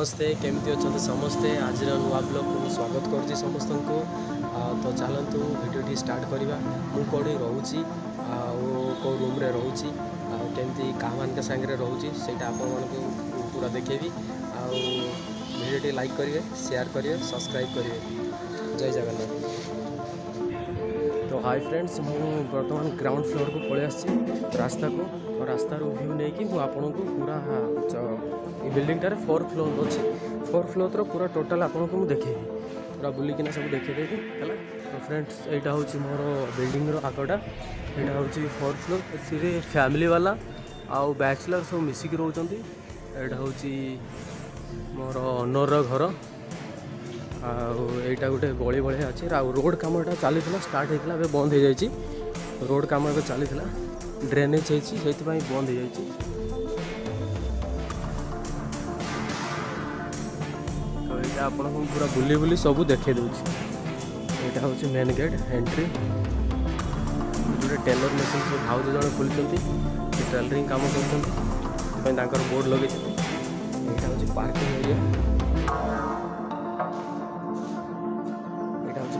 नमस्ते केमती अच्छा समस्ते आज नुआ ब्लॉग को स्वागत करुँच समस्त को। तो चलतु भिडियो स्टार्ट करवा मु कौटी रोची कौ रूम रे रोची केमती क्या मान सागर रोची से आपको पूरा देखेबी भिडियो लाइक करेंगे शेयर करेंगे सब्सक्राइब करेंगे। जय जगन्नाथ। तो हाय फ्रेंड्स मु बर्तमान ग्राउंड फ्लोर को पलि आसी रास्ता को तो रास्तार व्यू नहीं कि आपको पूरा बिल्डिंगटार 4 फ्लोर अच्छे 4 फ्लोर पूरा टोटाल आपको मुझे देखेबी पूरा बुलिकिना सब देखेदेवी है। तो फ्रेंड्स यहाँ हूँ मोर बिल्डिंग आगटा यहाँ हूँ 4 फ्लोर ए फैमिली वाला आउ बैचलर सब मिसिक रोचंती। यहाँ हूँ मोर ओनर घर आईटा गोटे गली भाया अच्छे रोड कम चली स्टार्ट होता है बंद हो जाए रोड कम ए चली ड्रेनेज होती बंद हो जाए। तो यहाँ आपको पूरा बुली बुली सब देखे दूसरी यहाँ हूँ मेन गेट एंट्री जो टेलर मेसीन सब हाउस जड़े खोलते टेलरिंग कम कर बोर्ड लगे। यहाँ हूँ पार्किंग एरिया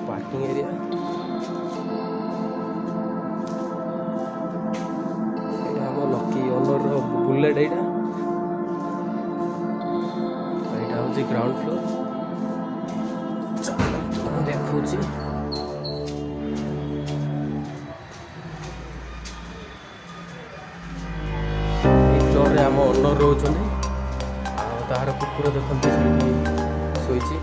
पार्किंग एरिया यहाँ लकी ओनर बुलेट यहाँ हूँ ग्राउंड फ्लोर देखु फ्लोर आम ओनर रोच तार कुकुर देखते शोची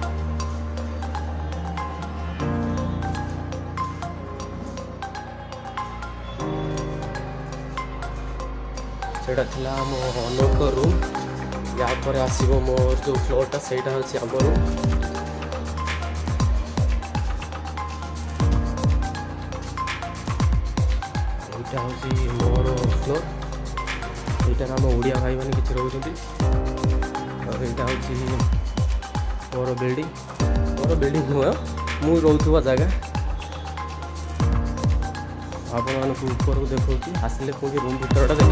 सेटा थिला मो ओनर को रूम या पर आसीबो मोर जो फ्लोरटा सेटा होछि आम रूम। एटा होछि मोर फ्लोर एटा आम ओडिया भाई माने किछि रहउछंती और एटा होछि मोर बिल्डिंग हुआ मु रहउथवा जगह आप ऊपर को देखा आसिले कोई रूम भीतर देख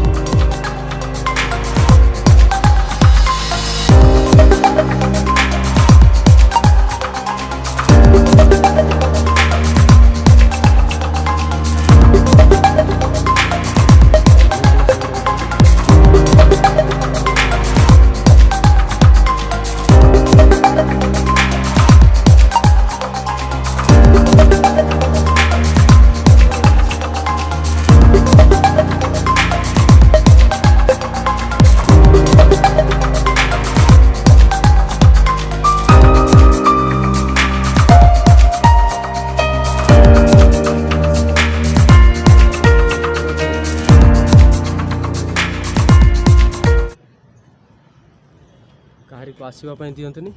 कहारी को आसवाई दिंतनी।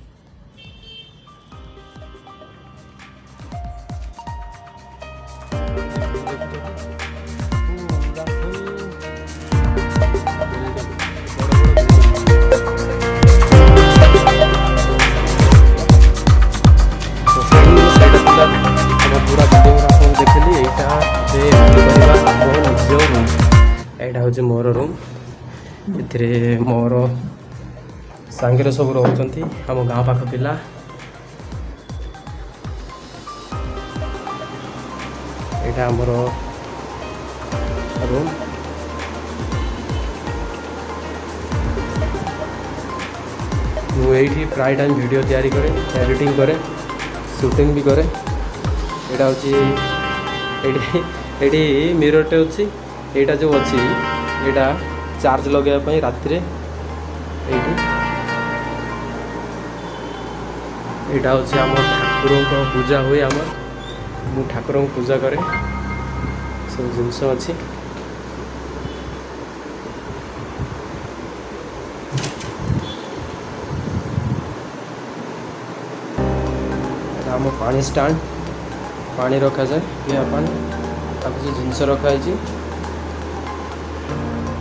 पूरा देखली यहाँ हूँ मोर रूम ए मोर सांगे सब रोचंती आम गाँव पाख पिला। यहाँ आमर रूम मुझे प्राय टाइम वीडियो तैयारी करे एडिटिंग करे शूटिंग भी करे। यहाँ हूँ ये मिररटे अच्छी यहाँ जो अच्छी यहाँ चार्ज लगे राति यहाँ हूँ आम ठाकुर पूजा हुए आम मु ठाकुर पूजा करे सब जिनस अच्छी। आम पानी स्टैंड पानी रखा जाए पिया पानी ताकि जिनस रखाई।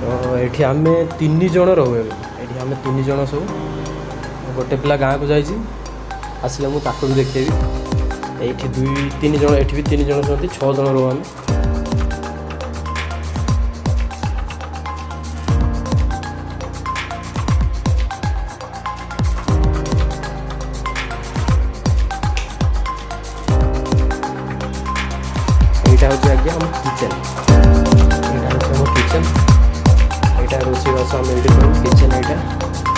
तो ये आम 3 जन रहू ये आम 3 जन सब गोटे पिला गाँव को जाइए आसिले मुझे भी देखेबी ये 2-3 जन ये भी 3 जन सब 6 जन रो आम। ଆସ ଆମେ ଏଇଠି କରୁ କିଚେନ୍ ଏଇଟା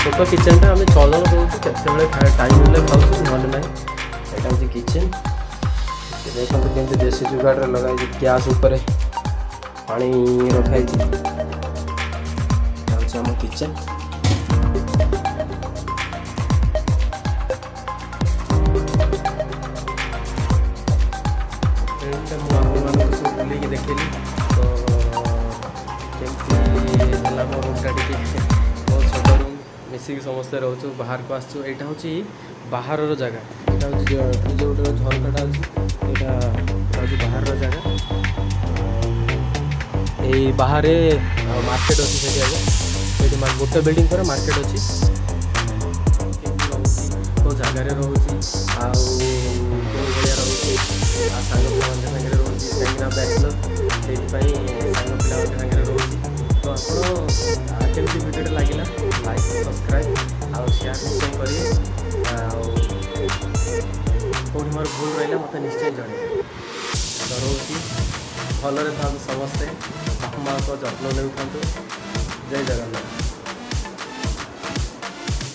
ଛୋଟ କିଚେନ୍ଟା ଆମେ 6 ଜଣ ରହୁଛୁ କେତେବେଳେ ଟାଇମ୍ ହେଲେ ଖାଉଛୁ ନହେଲେ ନାହିଁ ଏଇଟା ହେଉଛି କିଚେନ୍ ଦେଖନ୍ତୁ କେମିତି ଦେଶୀ ଯୁଗାଡ଼ରେ ଲଗାହେଇଛି ଗ୍ୟାସ୍ ଉପରେ ପାଣି ରଖାହେଇଛି ଏଇଟା ହେଉଛି ଆମ କିଚେନ୍ ମୁଁ ଆପଣମାନଙ୍କୁ ସବୁ ବୁଲିକି ଦେଖିଲି ତ କେମିତି ହେଲା ମୋ ରୁମ୍ଟା ଟିକେ ବହୁତ ଛୋଟ ରୁମ୍ ମିଶିକି ସମସ୍ତେ ରହୁଛୁ ବାହାରକୁ ଆସୁଛୁ ଏଇଟା ହେଉଛି ବାହାରର ଜାଗା ଏଇଟା ହେଉଛି ଗୋଟେ ଝରକାଟା ଅଛି ଏଇଟା ହେଉଛି ବାହାରର ଜାଗା ଏଇ ବାହାରେ ମାର୍କେଟ ଅଛି ସେଇଠି ଆଗ ସେଇଠି ଗୋଟେ ବିଲ୍ଡିଂ ପରେ ମାର୍କେଟ ଅଛି କେମିତି ରହୁଛି କେଉଁ ଜାଗାରେ ରହୁଛି ଆଉ କେଉଁ ଭଳିଆ ରହୁଛି ଆଉ ସାଙ୍ଗ ପିଲାମାନଙ୍କ ସାଙ୍ଗରେ ରହୁଛି କାହିଁକିନା ବ୍ୟାଚଲର୍ ସେଇଥିପାଇଁ ସାଙ୍ଗ ପିଲାମାନଙ୍କ ସାଙ୍ଗରେ ରହୁଛି ତ ଆପଣ କେମିତି ଭିଡ଼ିଓଟା ଲାଗିଲା ଲାଇକ୍ ସବସ୍କ୍ରାଇବ୍ ଆଉ ସେୟାର ନିଶ୍ଚୟ କରିବେ ଆଉ କେଉଁଠି ମୋର ଭୁଲ ରହିଲା ମୋତେ ନିଶ୍ଚୟ ଜଣାଇବେ ତ ରହୁଛି ଭଲରେ ଥାନ୍ତୁ ସମସ୍ତେ ବାପା ମାଆଙ୍କ ଯତ୍ନ ନେଉଥାନ୍ତୁ ଜୟ ଜଗନ୍ନାଥ।